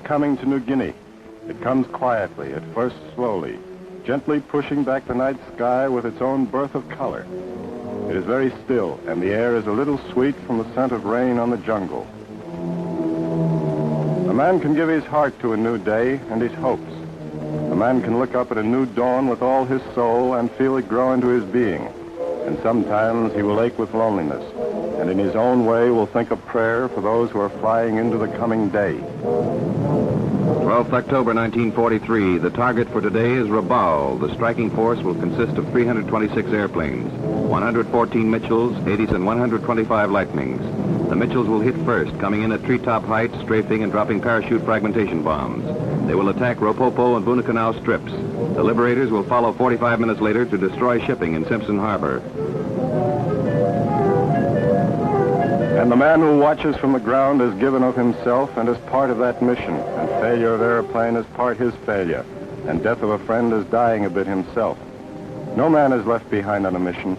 coming to New Guinea. It comes quietly, at first slowly, gently pushing back the night sky with its own birth of color. It is very still, and the air is a little sweet from the scent of rain on the jungle. A man can give his heart to a new day and his hopes. A man can look up at a new dawn with all his soul and feel it grow into his being. And sometimes he will ache with loneliness, and in his own way will think a prayer for those who are flying into the coming day. 12th October 1943. The target for today is Rabaul. The striking force will consist of 326 airplanes, 114 Mitchells, 80s, and 125 Lightnings. The Mitchells will hit first, coming in at treetop height, strafing and dropping parachute fragmentation bombs. They will attack Ropopo and Bunakanau strips. The Liberators will follow 45 minutes later to destroy shipping in Simpson Harbor. And the man who watches from the ground is given of himself and is part of that mission. And failure of airplane is part his failure. And death of a friend is dying a bit himself. No man is left behind on a mission.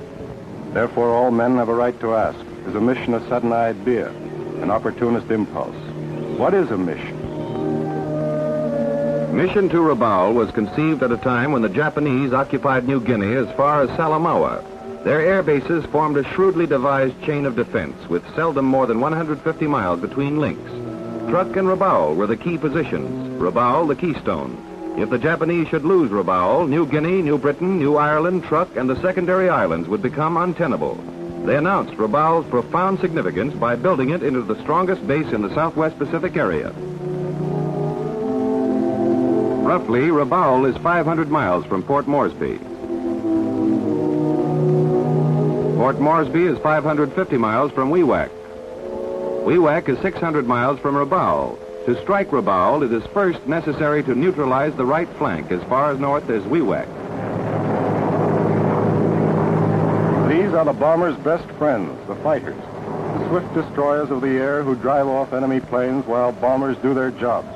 Therefore, all men have a right to ask, is a mission a sudden idea, an opportunist impulse? What is a mission? Mission to Rabaul was conceived at a time when the Japanese occupied New Guinea as far as Salamaua. Their air bases formed a shrewdly devised chain of defense with seldom more than 150 miles between links. Truk and Rabaul were the key positions, Rabaul the keystone. If the Japanese should lose Rabaul, New Guinea, New Britain, New Ireland, Truk, and the secondary islands would become untenable. They announced Rabaul's profound significance by building it into the strongest base in the Southwest Pacific area. Roughly, Rabaul is 500 miles from Port Moresby. Port Moresby is 550 miles from Wewak. Wewak is 600 miles from Rabaul. To strike Rabaul, it is first necessary to neutralize the right flank as far as north as Wewak. These are the bombers' best friends, the fighters, the swift destroyers of the air who drive off enemy planes while bombers do their jobs.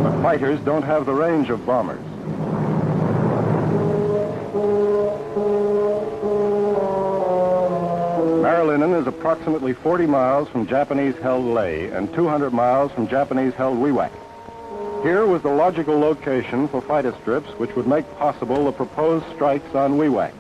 But fighters don't have the range of bombers. Marilyn is approximately 40 miles from Japanese-held Leh and 200 miles from Japanese-held Wewak. Here was the logical location for fighter strips which would make possible the proposed strikes on Wewak.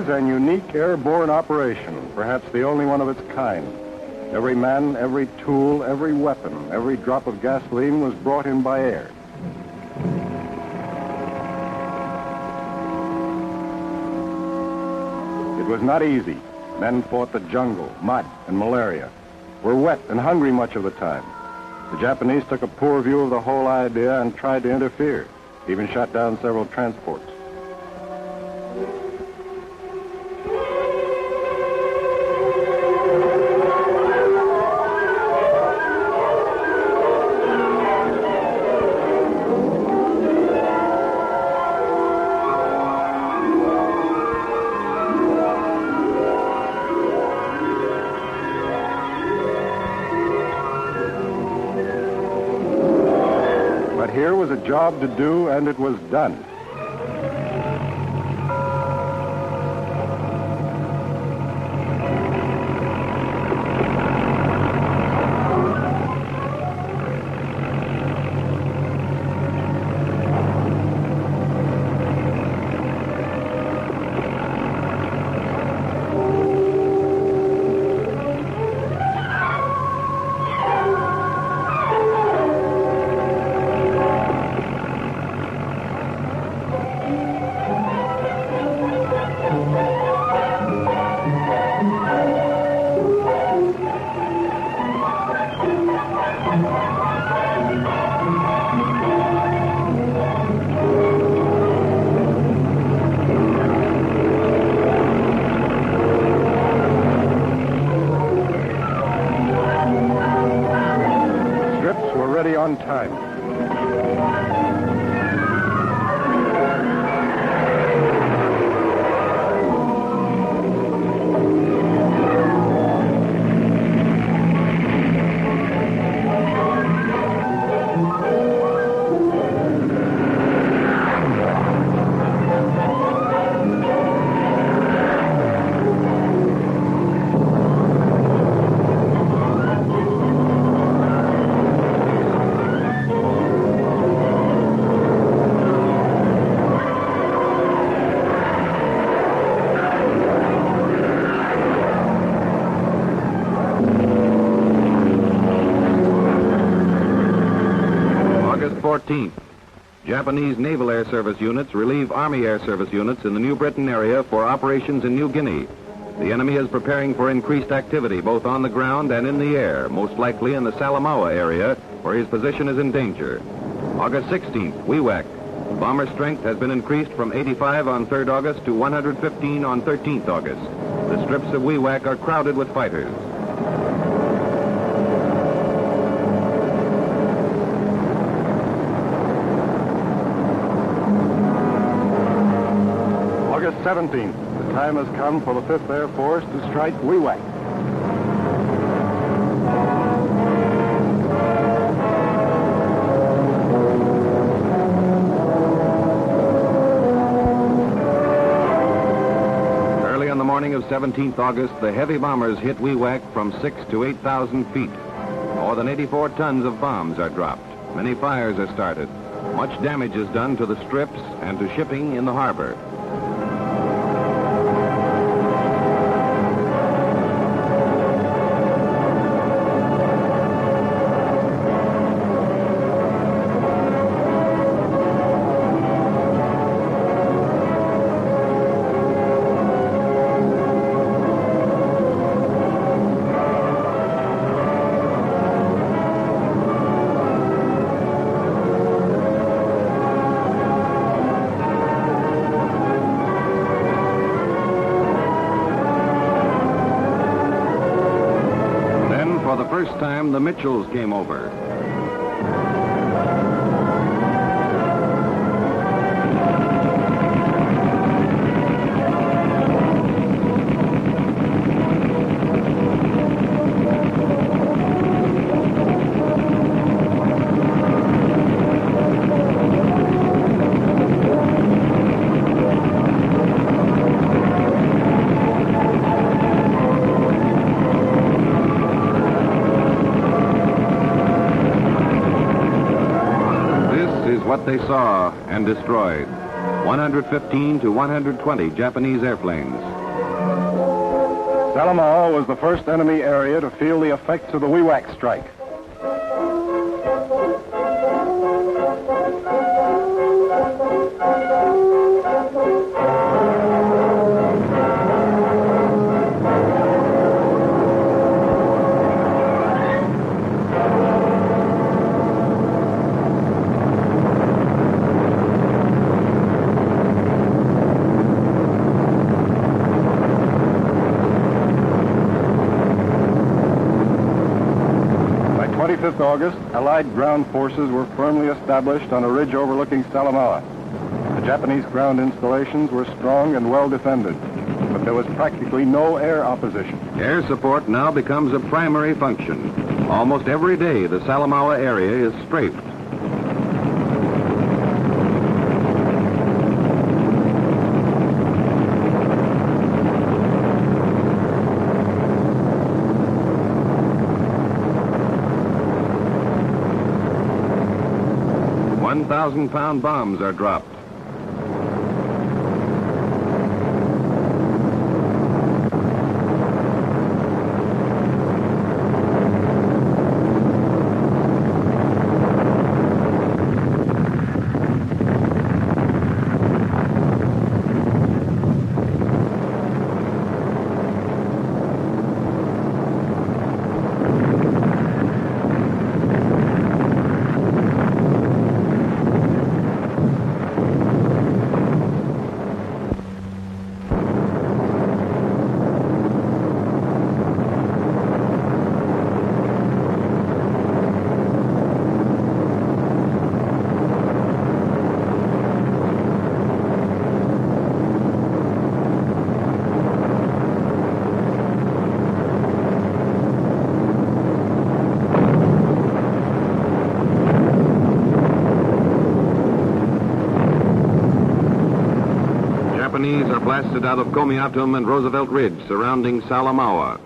An unique airborne operation, perhaps the only one of its kind. Every man, every tool, every weapon, every drop of gasoline was brought in by air. It was not easy. Men fought the jungle, mud, and malaria, were wet and hungry much of the time. The Japanese took a poor view of the whole idea and tried to interfere, even shot down several transports. Here was a job to do, and it was done. Strips were ready on time. August 14th. Japanese Naval Air Service units relieve Army Air Service units in the New Britain area for operations in New Guinea. The enemy is preparing for increased activity both on the ground and in the air, most likely in the Salamaua area, where his position is in danger. August 16th, Wewak. Bomber strength has been increased from 85 on 3rd August to 115 on 13th August. The strips of Wewak are crowded with fighters. August 17th. The time has come for the 5th Air Force to strike Wewak. Early on the morning of 17th August, the heavy bombers hit Wewak from 6,000 to 8,000 feet. More than 84 tons of bombs are dropped. Many fires are started. Much damage is done to the strips and to shipping in the harbor. For the first time, the Mitchells came over. What they saw and destroyed. 115 to 120 Japanese airplanes. Salamaua was the first enemy area to feel the effects of the Wewak strike. By 25th August, Allied ground forces were firmly established on a ridge overlooking Salamaua. The Japanese ground installations were strong and well defended, but there was practically no air opposition. Air support now becomes a primary function. Almost every day, the Salamaua area is strafed. Thousand-pound bombs are dropped. blasted out of Commiatum and Roosevelt Ridge surrounding Salamaua.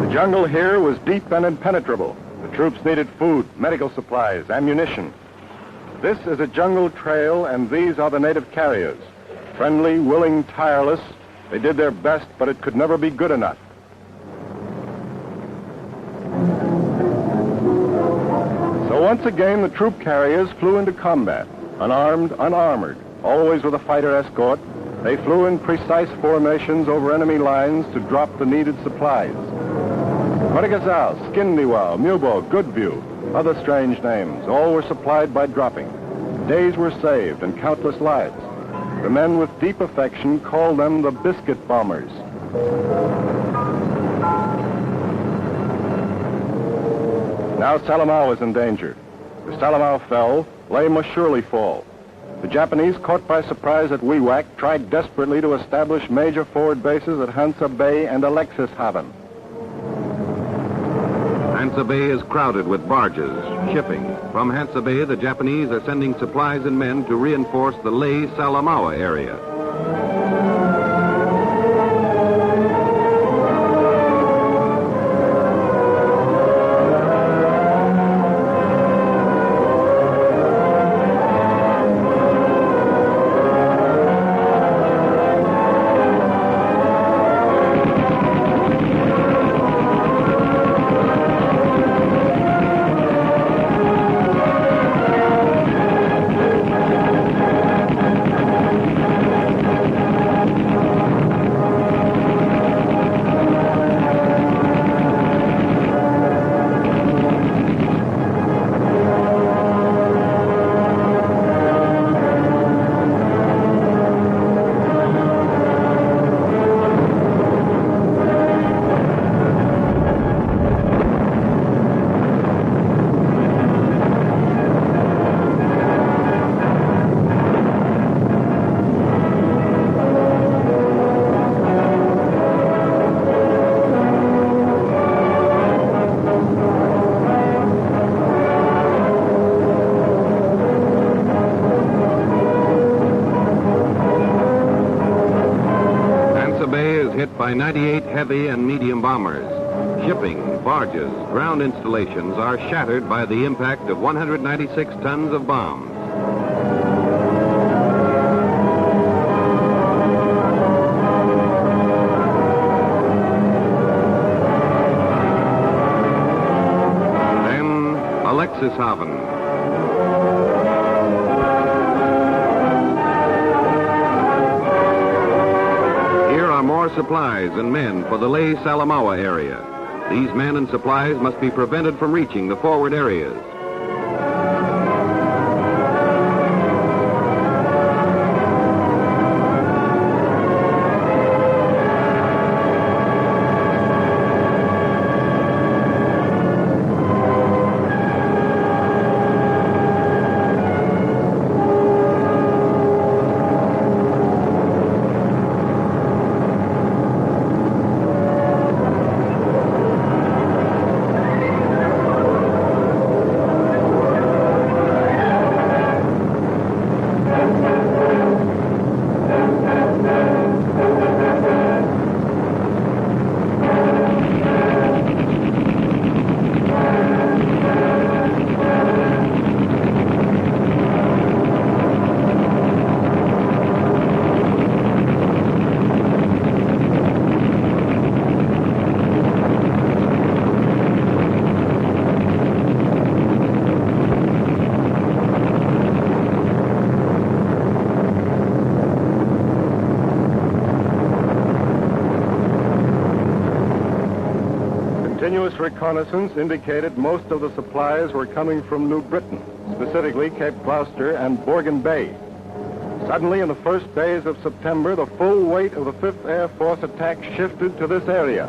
The jungle here was deep and impenetrable. The troops needed food, medical supplies, ammunition. This is a jungle trail, and these are the native carriers. Friendly, willing, tireless, they did their best, but it could never be good enough. So once again, the troop carriers flew into combat, unarmed, unarmored, always with a fighter escort. They flew in precise formations over enemy lines to drop the needed supplies. Corregazal, Skindiwal, Mubo, Goodview, other strange names, all were supplied by dropping. Days were saved and countless lives. The men with deep affection called them the biscuit bombers. Now Salamaua was in danger. If Salamaua fell, Ley must surely fall. The Japanese, caught by surprise at Wewak, tried desperately to establish major forward bases at Hansa Bay and Alexis Haven. Hansa Bay is crowded with barges, shipping. From Hansa Bay, the Japanese are sending supplies and men to reinforce the Ley-Salamaua area. By 98 heavy and medium bombers. Shipping, barges, ground installations are shattered by the impact of 196 tons of bombs. Then Alexis Haven. More supplies and men for the Ley-Salamaua area. These men and supplies must be prevented from reaching the forward areas. Continuous reconnaissance indicated most of the supplies were coming from New Britain, specifically Cape Gloucester and Borgen Bay. Suddenly, in the first days of September, the full weight of the 5th Air Force attack shifted to this area.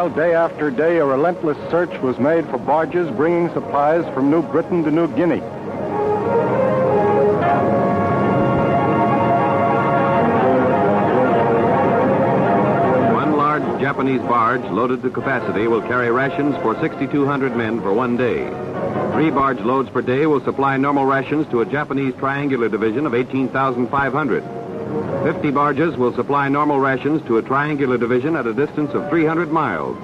Meanwhile, day after day, a relentless search was made for barges bringing supplies from New Britain to New Guinea. One large Japanese barge loaded to capacity will carry rations for 6,200 men for one day. 3 barge loads per day will supply normal rations to a Japanese triangular division of 18,500. 50 barges will supply normal rations to a triangular division at a distance of 300 miles.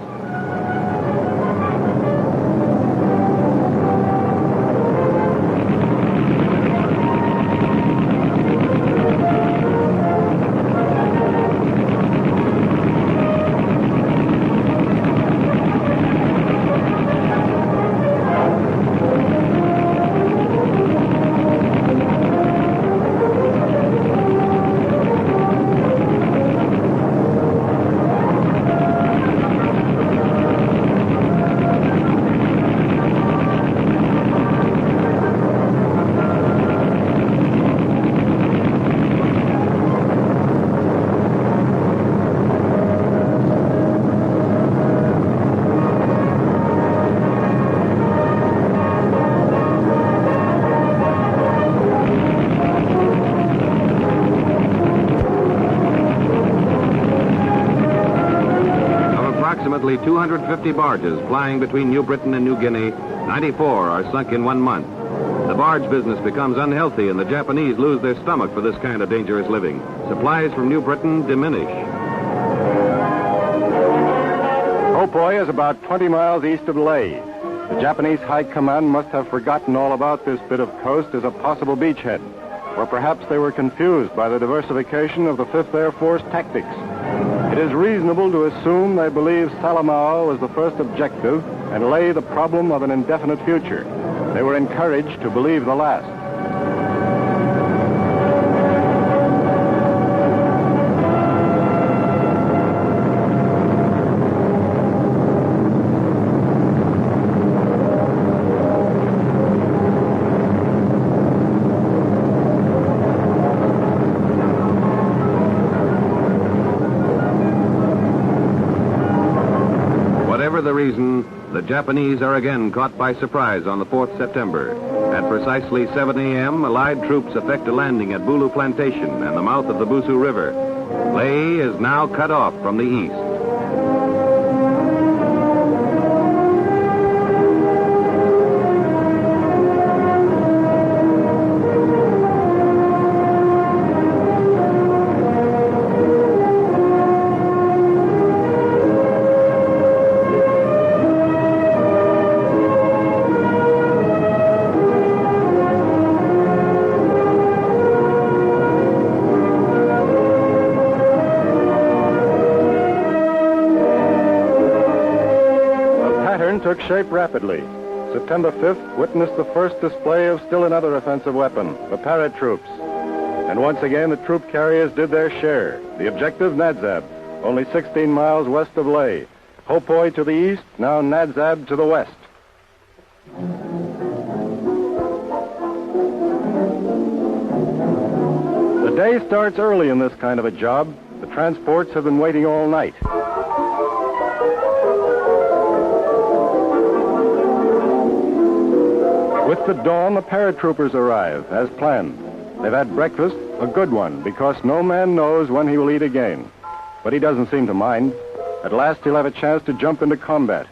Approximately 250 barges plying between New Britain and New Guinea, 94 are sunk in 1 month. The barge business becomes unhealthy and the Japanese lose their stomach for this kind of dangerous living. Supplies from New Britain diminish. Hopoi is about 20 miles east of Leh. The Japanese High Command must have forgotten all about this bit of coast as a possible beachhead, or perhaps they were confused by the diversification of the 5th Air Force tactics. It is reasonable to assume they believed Salamao was the first objective and Leh the problem of an indefinite future. They were encouraged to believe the last. Whatever the reason, the Japanese are again caught by surprise on the 4th September. At precisely 7 a.m., Allied troops effect a landing at Bulu Plantation and the mouth of the Busu River. Leh is now cut off from the east. Took shape rapidly. September 5th witnessed the first display of still another offensive weapon, the paratroops. And once again, the troop carriers did their share. The objective, Nadzab, only 16 miles west of Leh. Hopoi to the east, now Nadzab to the west. The day starts early in this kind of a job. The transports have been waiting all night. With the dawn, the paratroopers arrive, as planned. They've had breakfast, a good one, because no man knows when he will eat again. But he doesn't seem to mind. At last, he'll have a chance to jump into combat.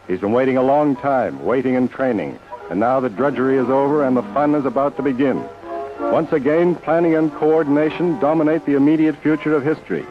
He's been waiting a long time, waiting and training. And now the drudgery is over and the fun is about to begin. Once again, planning and coordination dominate the immediate future of history.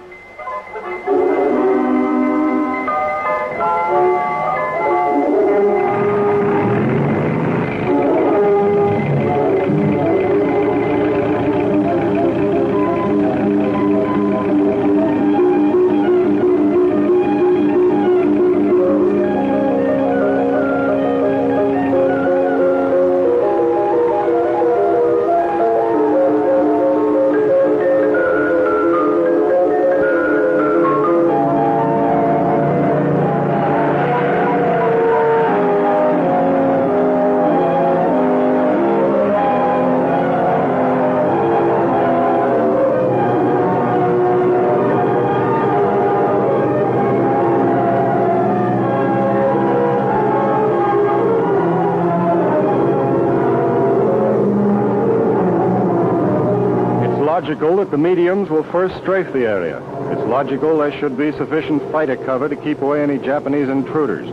logical that the mediums will first strafe the area. It's logical there should be sufficient fighter cover to keep away any Japanese intruders.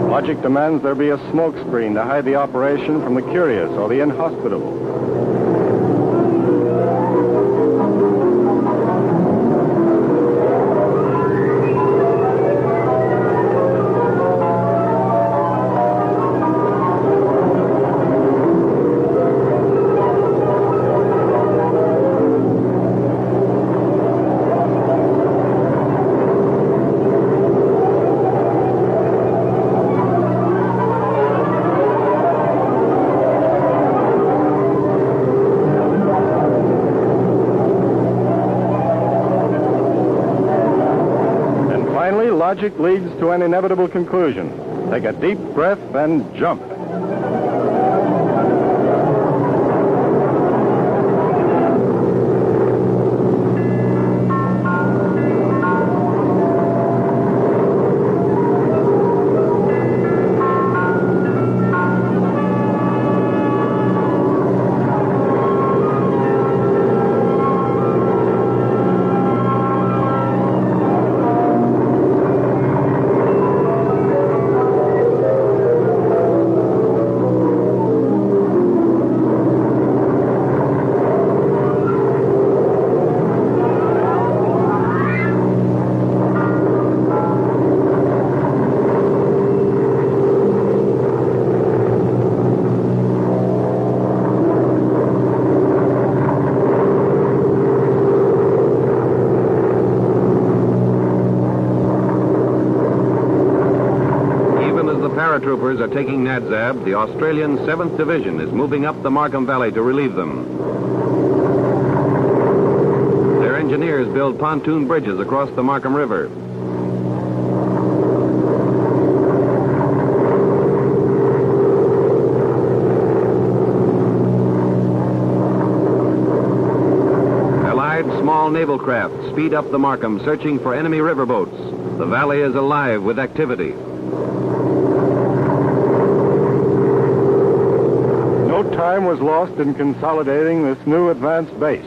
Logic demands there be a smoke screen to hide the operation from the curious or the inhospitable. Logic leads to an inevitable conclusion. Take a deep breath and jump. Paratroopers are taking Nadzab, the Australian 7th Division is moving up the Markham Valley to relieve them. Their engineers build pontoon bridges across the Markham River. Allied small naval craft speed up the Markham, searching for enemy riverboats. The valley is alive with activity. Time was lost in consolidating this new advanced base.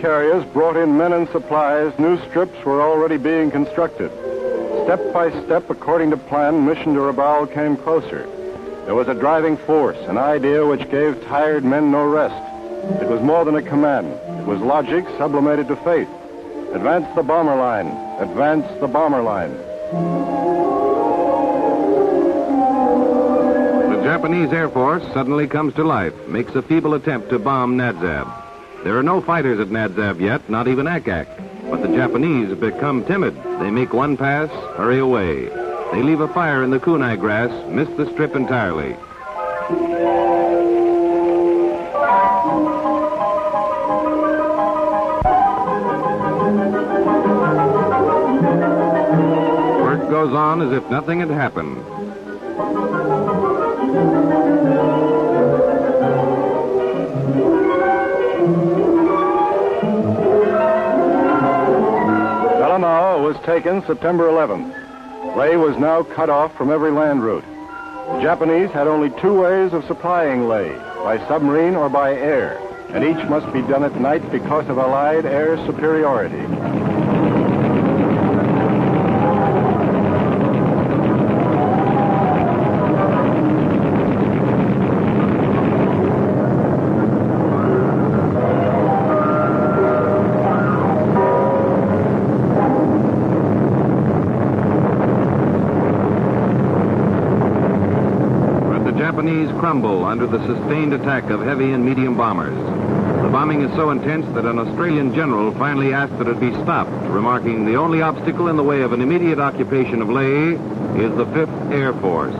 Carriers brought in men and supplies, new strips were already being constructed. Step by step, according to plan, mission to Rabaul came closer. There was a driving force, an idea which gave tired men no rest. It was more than a command. It was logic sublimated to faith. Advance the bomber line. Advance the bomber line. The Japanese Air Force suddenly comes to life, makes a feeble attempt to bomb Nadzab. There are no fighters at Nadzab yet, not even Ack-Ack. But the Japanese have become timid. They make one pass, hurry away. They leave a fire in the kunai grass, miss the strip entirely. Work goes on as if nothing had happened. Salamao was taken September 11th. Leh was now cut off from every land route. The Japanese had only two ways of supplying Leh, by submarine or by air, and each must be done at night because of Allied air superiority. Japanese crumble under the sustained attack of heavy and medium bombers. The bombing is so intense that an Australian general finally asked that it be stopped, remarking the only obstacle in the way of an immediate occupation of Leh is the 5th Air Force.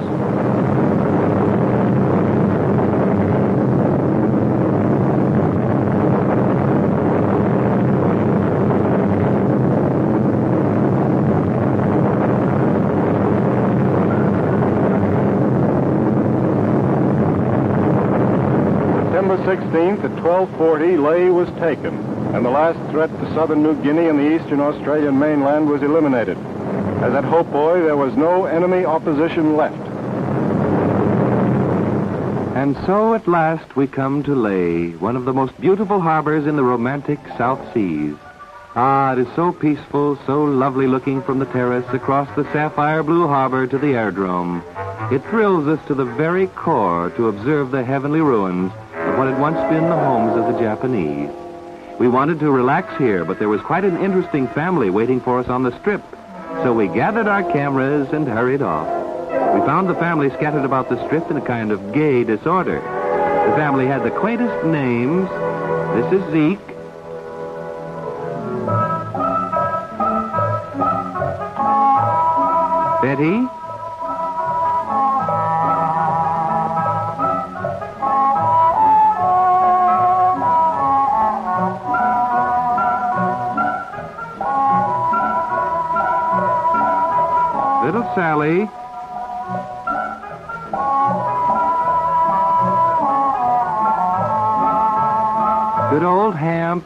September 16th at 12:40, Leh was taken, and the last threat to southern New Guinea and the eastern Australian mainland was eliminated. As at Hope Boy, there was no enemy opposition left. And so at last we come to Leh, one of the most beautiful harbors in the romantic South Seas. Ah, it is so peaceful, so lovely looking from the terrace across the sapphire blue harbor to the aerodrome. It thrills us to the very core to observe the heavenly ruins of what had once been the homes of the Japanese. We wanted to relax here, but there was quite an interesting family waiting for us on the strip. So we gathered our cameras and hurried off. We found the family scattered about the strip in a kind of gay disorder. The family had the quaintest names. This is Zeke. Betty. Little Sally. Good old Hamp.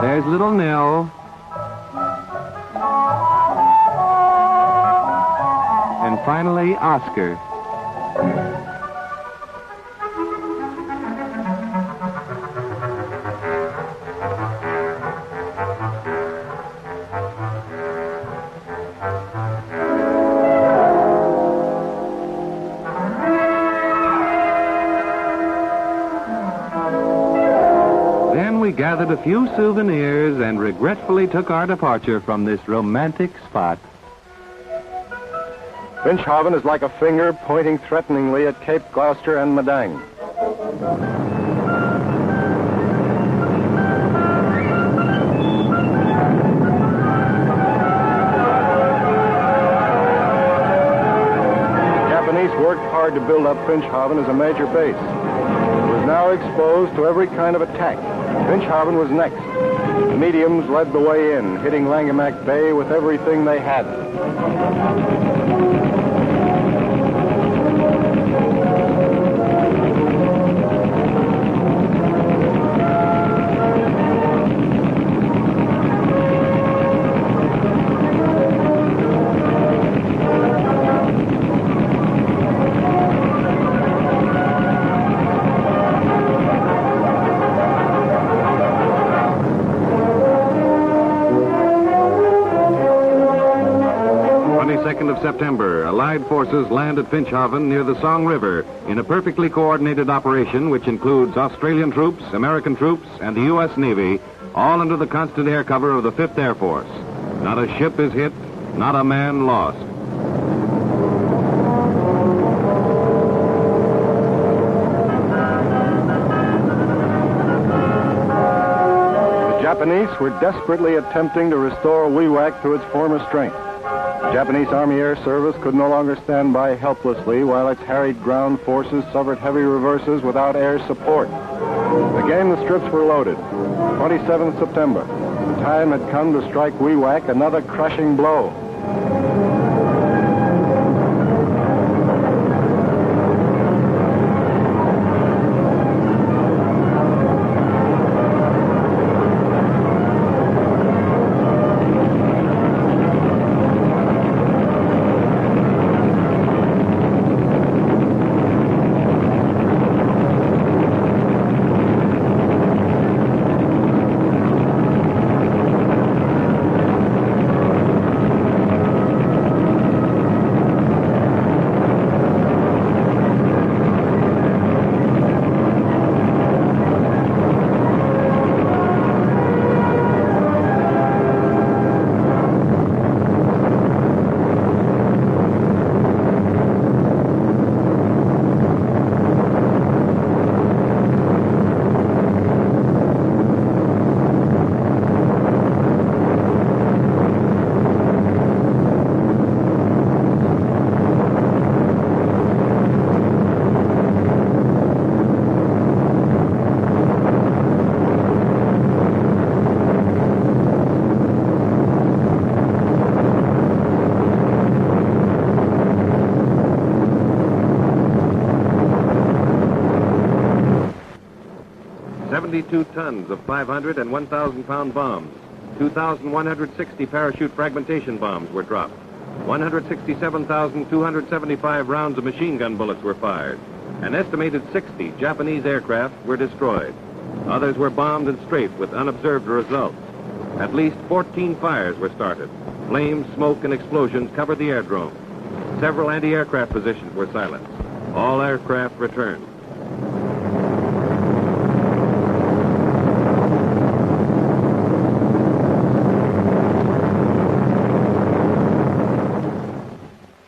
There's little Nell. And finally, Oscar. We gathered a few souvenirs and regretfully took our departure from this romantic spot. Finchhaven is like a finger pointing threateningly at Cape Gloucester and Madang. The Japanese worked hard to build up Finchhaven as a major base. It was now exposed to every kind of attack. Finchhaven was next. The mediums led the way in, hitting Langemak Bay with everything they had. Of September, Allied forces land at Finchhaven near the Song River in a perfectly coordinated operation which includes Australian troops, American troops, and the U.S. Navy, all under the constant air cover of the 5th Air Force. Not a ship is hit, not a man lost. The Japanese were desperately attempting to restore Wewak to its former strength. The Japanese Army Air Service could no longer stand by helplessly while its harried ground forces suffered heavy reverses without air support. Again, the strips were loaded. 27th September. The time had come to strike Wewak another crushing blow. 32 tons of 500 and 1,000-pound bombs. 2,160 parachute fragmentation bombs were dropped. 167,275 rounds of machine gun bullets were fired. An estimated 60 Japanese aircraft were destroyed. Others were bombed and strafed with unobserved results. At least 14 fires were started. Flames, smoke, and explosions covered the aerodrome. Several anti-aircraft positions were silenced. All aircraft returned.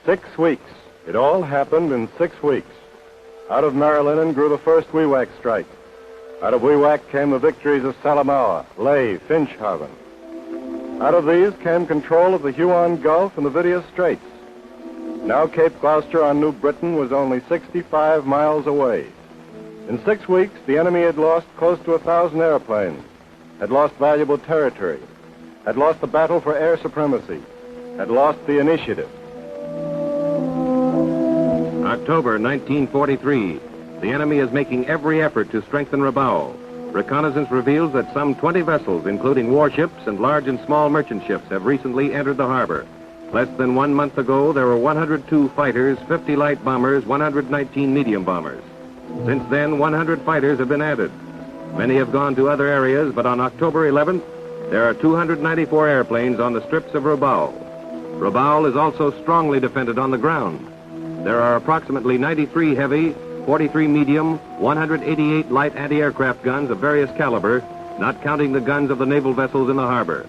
Six weeks. It all happened in 6 weeks. Out of Marilyn grew the first Wewak strike. Out of Wewak came the victories of Salamaua, Ley, Finchhaven. Out of these came control of the Huon Gulf and the Vitia Straits. Now Cape Gloucester on New Britain was only 65 miles away. In 6 weeks, the enemy had lost close to 1,000 airplanes, had lost valuable territory, had lost the battle for air supremacy, had lost the initiative. October 1943. The enemy is making every effort to strengthen Rabaul. Reconnaissance reveals that some 20 vessels, including warships and large and small merchant ships, have recently entered the harbor. Less than 1 month ago, there were 102 fighters, 50 light bombers, 119 medium bombers. Since then, 100 fighters have been added. Many have gone to other areas, but on October 11th, there are 294 airplanes on the strips of Rabaul. Rabaul is also strongly defended on the ground. There are approximately 93 heavy, 43 medium, 188 light anti-aircraft guns of various caliber, not counting the guns of the naval vessels in the harbor.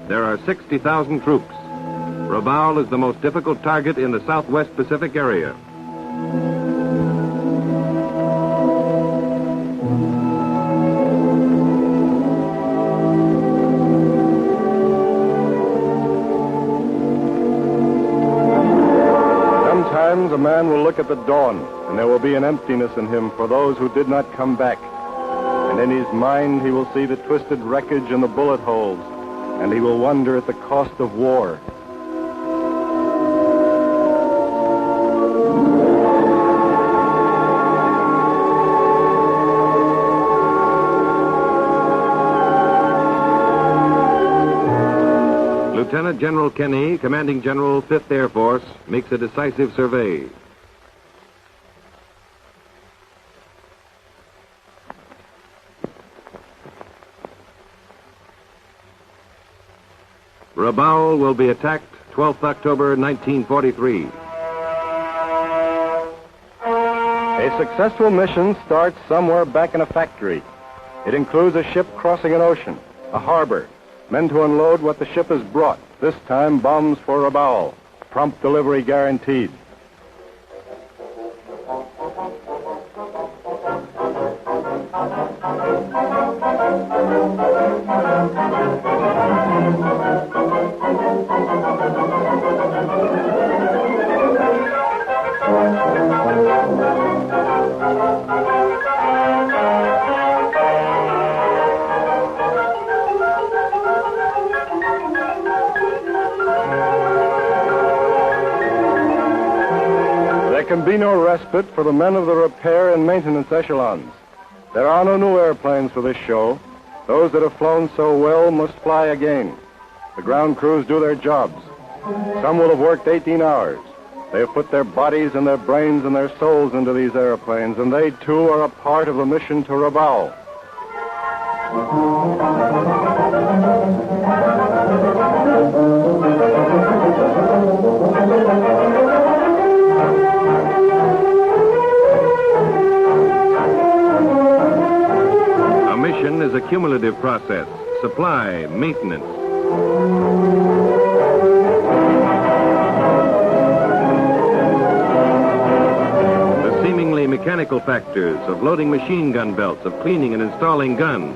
There are 60,000 troops. Rabaul is the most difficult target in the Southwest Pacific area. Sometimes a man will look at the dawn, and there will be an emptiness in him for those who did not come back. And in his mind he will see the twisted wreckage and the bullet holes, and he will wonder at the cost of war. Lieutenant General Kenny, Commanding General, 5th Air Force, makes a decisive survey. Rabaul will be attacked 12th October 1943. A successful mission starts somewhere back in a factory. It includes a ship crossing an ocean, a harbor, men to unload what the ship has brought, this time bombs for Rabaul. Prompt delivery guaranteed. There can be no respite for the men of the repair and maintenance echelons. There are no new airplanes for this show. Those that have flown so well must fly again. The ground crews do their jobs. Some will have worked 18 hours. They have put their bodies and their brains and their souls into these airplanes, and they, too, are a part of the mission to Rabaul. A mission is a cumulative process. Supply, maintenance. The seemingly mechanical factors of loading machine gun belts, of cleaning and installing guns.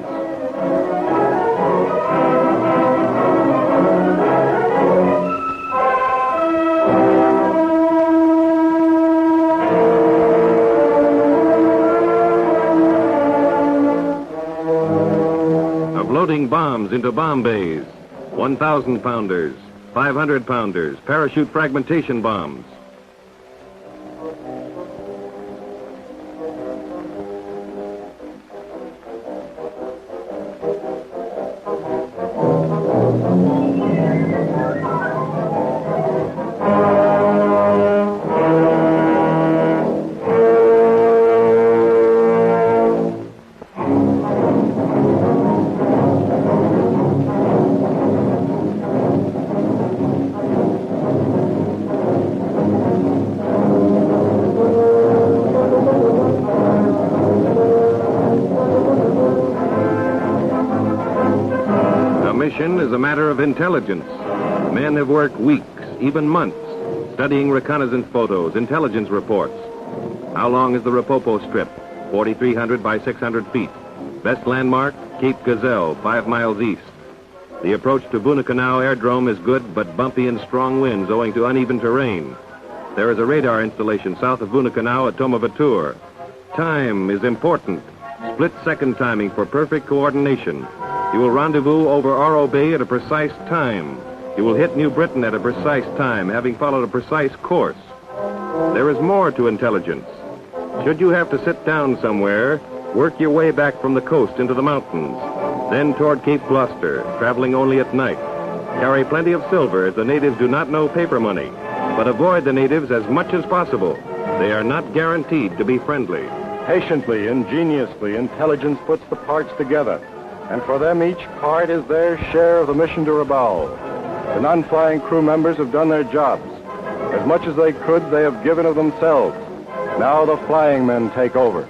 Loading bombs into bomb bays, 1,000-pounders, 500-pounders, parachute fragmentation bombs. mission is a matter of intelligence. Men have worked weeks, even months, studying reconnaissance photos, intelligence reports. How long is the Rapopo Strip? 4,300 by 600 feet. Best landmark, Cape Gazelle, 5 miles east. The approach to Bunakanao Aerodrome is good, but bumpy and strong winds owing to uneven terrain. There is a radar installation south of Bunakanao at Tomavatur. Time is important. Split-second timing for perfect coordination. You will rendezvous over Oro Bay at a precise time. You will hit New Britain at a precise time, having followed a precise course. There is more to intelligence. Should you have to sit down somewhere, work your way back from the coast into the mountains, then toward Cape Gloucester, traveling only at night. Carry plenty of silver, as the natives do not know paper money, but avoid the natives as much as possible. They are not guaranteed to be friendly. Patiently, ingeniously, intelligence puts the parts together. And for them, each part is their share of the mission to Rabaul. The non-flying crew members have done their jobs. As much as they could, they have given of themselves. Now the flying men take over.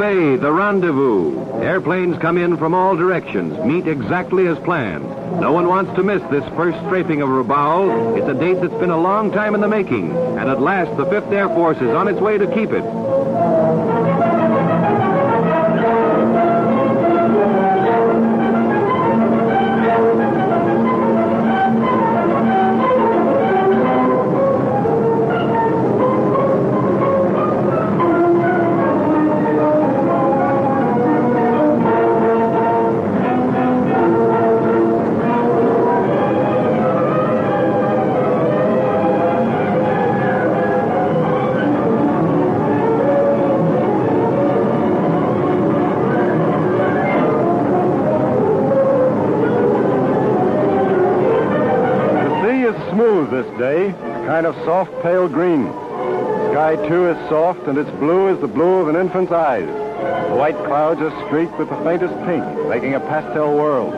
away, the rendezvous. Airplanes come in from all directions, meet exactly as planned. No one wants to miss this first strafing of Rabaul. It's a date that's been a long time in the making, and at last the 5th Air Force is on its way to keep it. Smooth this day, a kind of soft pale green. Sky, too, is soft, and its blue is the blue of an infant's eyes. The white clouds are streaked with the faintest pink, making a pastel world.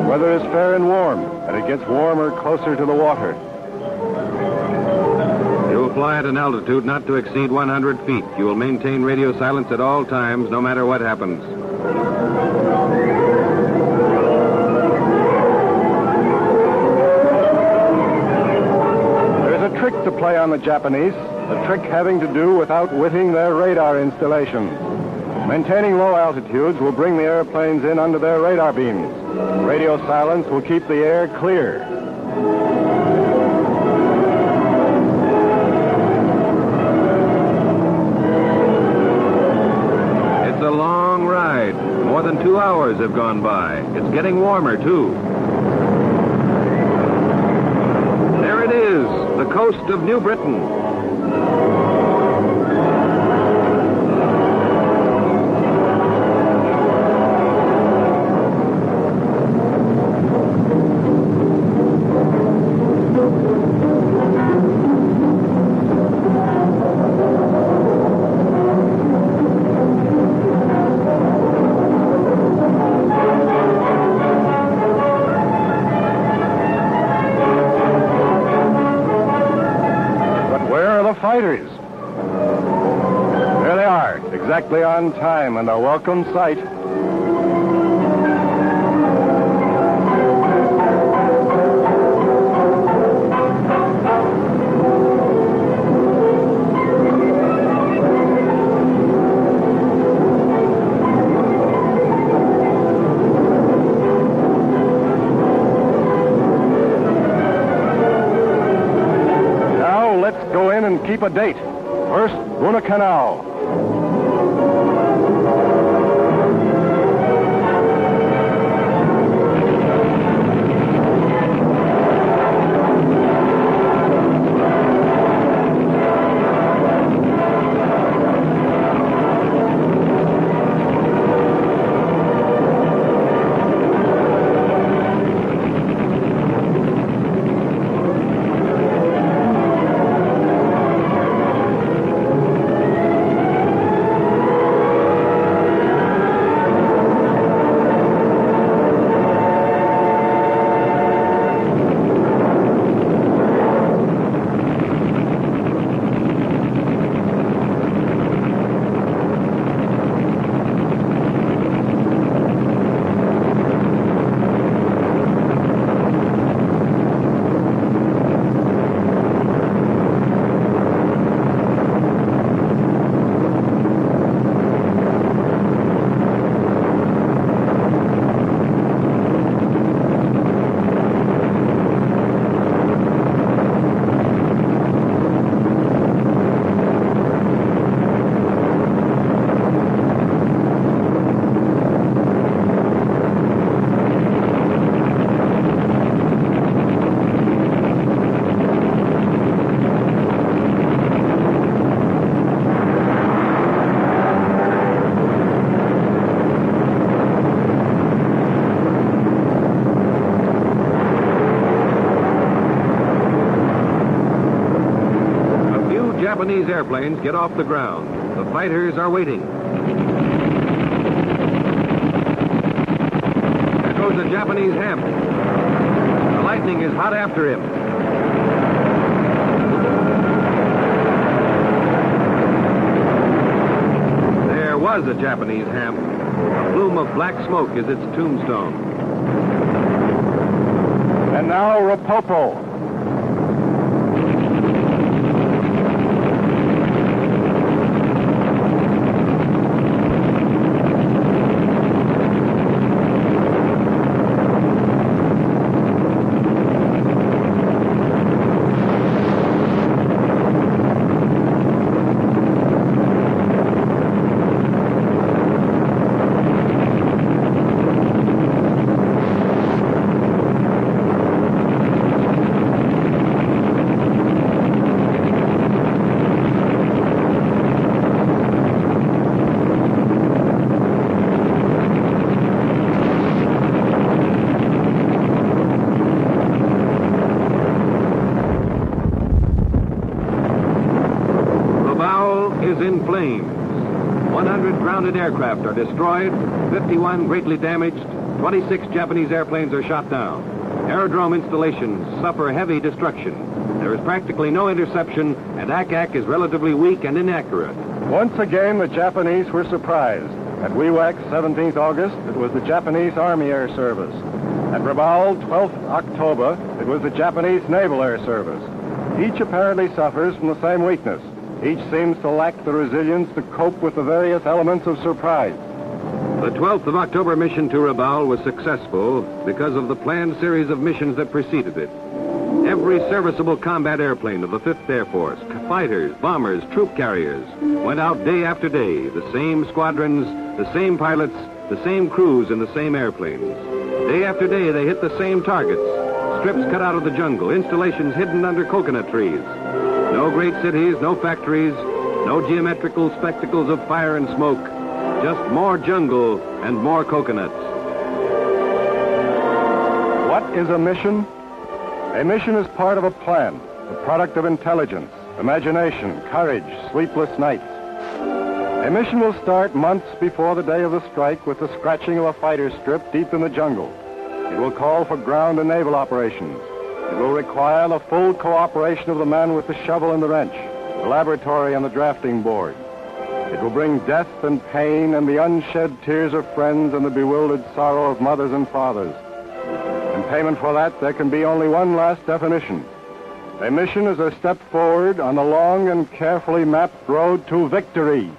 Weather is fair and warm, and it gets warmer closer to the water. You will fly at an altitude not to exceed 100 feet. You will maintain radio silence at all times, no matter what happens. Trick to play on the Japanese, a trick having to do with outwitting their radar installations. Maintaining low altitudes will bring the airplanes in under their radar beams. Radio silence will keep the air clear. It's a long ride. More than 2 hours have gone by. It's getting warmer, too. There it is, the coast of New Britain. Fighters. There they are, exactly on time, and a welcome sight. Go in and keep a date. First, Guadalcanal. Japanese airplanes get off the ground. The fighters are waiting. There goes the Japanese Hemp. The Lightning is hot after him. There was was a Japanese hamp. A plume of black smoke is its tombstone. And now Rabaul. Is in flames. 100 grounded aircraft are destroyed, 51 greatly damaged, 26 Japanese airplanes are shot down. Aerodrome installations suffer heavy destruction. There is practically no interception, and Ack is relatively weak and inaccurate. Once again, the Japanese were surprised. At Wewak, 17th August, it was the Japanese Army Air Service. At Rabaul, 12th October, it was the Japanese Naval Air Service. Each apparently suffers from the same weakness. Each seems to lack the resilience to cope with the various elements of surprise. The 12th of October mission to Rabaul was successful because of the planned series of missions that preceded it. Every serviceable combat airplane of the 5th Air Force, fighters, bombers, troop carriers, went out day after day, the same squadrons, the same pilots, the same crews in the same airplanes. Day after day, they hit the same targets, strips cut out of the jungle, installations hidden under coconut trees. No great cities, no factories, no geometrical spectacles of fire and smoke, just more jungle and more coconuts. What is a mission? A mission is part of a plan, the product of intelligence, imagination, courage, sleepless nights. A mission will start months before the day of the strike with the scratching of a fighter strip deep in the jungle. It will call for ground and naval operations. It will require the full cooperation of the man with the shovel and the wrench, the laboratory and the drafting board. It will bring death and pain and the unshed tears of friends and the bewildered sorrow of mothers and fathers. In payment for that, there can be only one last definition. A mission is a step forward on the long and carefully mapped road to victory.